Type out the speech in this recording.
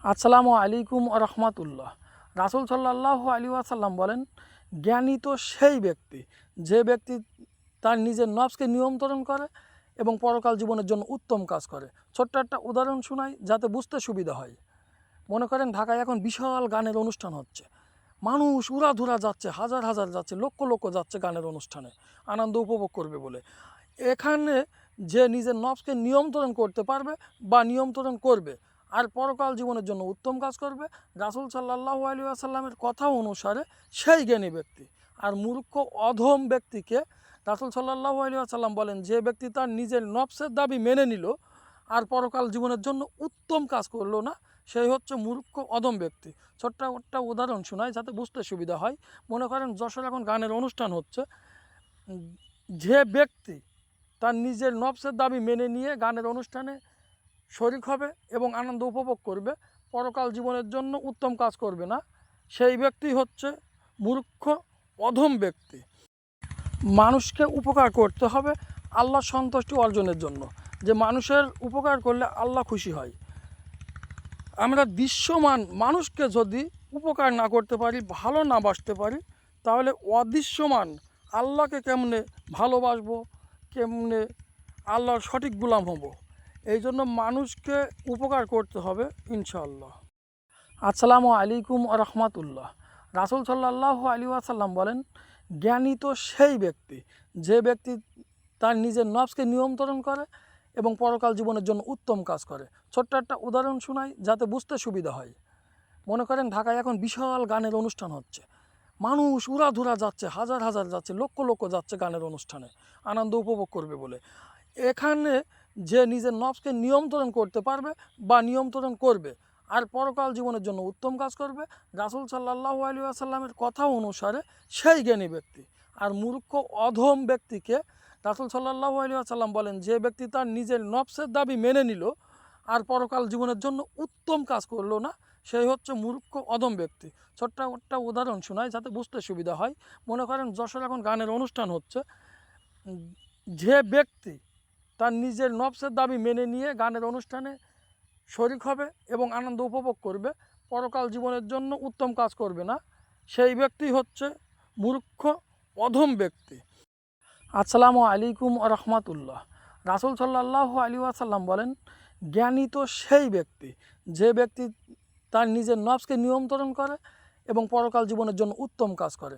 আসসালামু আলাইকুম রহমতুল্লাহ। রাসূল সাল্লাল্লাহু আলাইহি ওয়াসাল্লাম বলেন, জ্ঞানী তো সেই ব্যক্তি যে ব্যক্তি তার নিজের নফসকে নিয়ন্ত্রণ করে এবং পরকাল জীবনের জন্য উত্তম কাজ করে। ছোট্ট একটা উদাহরণ শোনাই যাতে বুঝতে সুবিধা হয়। মনে করেন ঢাকায় এখন বিশাল গানের অনুষ্ঠান হচ্ছে, মানুষ উড়াধুরা যাচ্ছে, হাজার হাজার যাচ্ছে, লক্ষ লক্ষ যাচ্ছে গানের অনুষ্ঠানে আনন্দ উপভোগ করবে বলে। এখানে যে নিজের নফসকে নিয়ন্ত্রণ করতে পারবে বা নিয়ন্ত্রণ করবে আর পরকাল জীবনের জন্য উত্তম কাজ করবে, রাসূল সাল্লাল্লাহু আলাইহি ওয়াসাল্লামের কথা অনুসারে সেই জ্ঞানী ব্যক্তি। আর মূর্খ অধম ব্যক্তিকে রাসূল সাল্লাল্লাহু আলাইহি ওয়াসাল্লাম বলেন, যে ব্যক্তি তার নিজের নফসের দাবি মেনে নিল আর পরকাল জীবনের জন্য উত্তম কাজ করলো না, সেই হচ্ছে মূর্খ অধম ব্যক্তি। ছোট্ট একটা উদাহরণ শোনায় যাতে বুঝতে সুবিধা হয়। মনে করেন যশোর এখন গানের অনুষ্ঠান হচ্ছে, যে ব্যক্তি তার নিজের নফসের দাবি মেনে নিয়ে গানের অনুষ্ঠানে শরিক হবে এবং আনন্দ উপভোগ করবে, পরকাল জীবনের জন্য উত্তম কাজ করবে না, সেই ব্যক্তি হচ্ছে মূর্খ অধম ব্যক্তি। মানুষকে উপকার করতে হবে আল্লাহ সন্তুষ্টি অর্জনের জন্য, যে মানুষের উপকার করলে আল্লাহ খুশি হয়। আমরা দৃশ্যমান মানুষকে যদি উপকার না করতে পারি, ভালো না বাসতে পারি, তাহলে অদৃশ্যমান আল্লাহকে কেমনে ভালোবাসবো, কেমনে আল্লাহর সঠিক গোলাম হব? এই জন্য মানুষকে উপকার করতে হবে ইনশাআল্লাহ। আসসালামু আলাইকুম রহমতুল্লাহ। রাসূল সাল্লাল্লাহু আলাইহি ওয়াসাল্লাম বলেন, জ্ঞানী তো সেই ব্যক্তি যে ব্যক্তি তার নিজের নফসকে নিয়ন্ত্রণ করে এবং পরকাল জীবনের জন্য উত্তম কাজ করে। ছোট্ট একটা উদাহরণ শোনাই যাতে বুঝতে সুবিধা হয়। মনে করেন ঢাকায় এখন বিশাল গানের অনুষ্ঠান হচ্ছে, মানুষ উড়াধুরা যাচ্ছে, হাজার হাজার যাচ্ছে, লক্ষ লক্ষ যাচ্ছে গানের অনুষ্ঠানে আনন্দ উপভোগ করবে বলে। এখানে যে নিজের নফসকে নিয়ন্ত্রণ করতে পারবে বা নিয়ন্ত্রণ করবে আর পরকাল জীবনের জন্য উত্তম কাজ করবে, রাসূল সাল্লাল্লাহু আলাইহি ওয়াসাল্লামের কথা অনুসারে সেই জ্ঞানী ব্যক্তি। আর মূর্খ অধম ব্যক্তিকে রাসূল সাল্লাল্লাহু আলাইহি ওয়াসাল্লাম বলেন, যে ব্যক্তি তার নিজের নফসের দাবি মেনে নিল আর পরকাল জীবনের জন্য উত্তম কাজ করলো না, সেই হচ্ছে মূর্খ অধম ব্যক্তি। ছোট্ট একটা উদাহরণ শোনায় যাতে বুঝতে সুবিধা হয়। মনে করেন যশোর এখন গানের অনুষ্ঠান হচ্ছে, যে ব্যক্তি তার নিজের নফসের দাবি মেনে নিয়ে গানের অনুষ্ঠানে শরিক হবে এবং আনন্দ উপভোগ করবে, পরকাল জীবনের জন্য উত্তম কাজ করবে না, সেই ব্যক্তি হচ্ছে মূর্খ অধম ব্যক্তি। আসসালামু আলাইকুম রহমতুল্লাহ। রাসূল সাল্লাল্লাহু আলাইহি ওয়াসাল্লাম বলেন, জ্ঞানী তো সেই ব্যক্তি যে ব্যক্তি তার নিজের নফসকে নিয়ন্ত্রণ করে এবং পরকাল জীবনের জন্য উত্তম কাজ করে।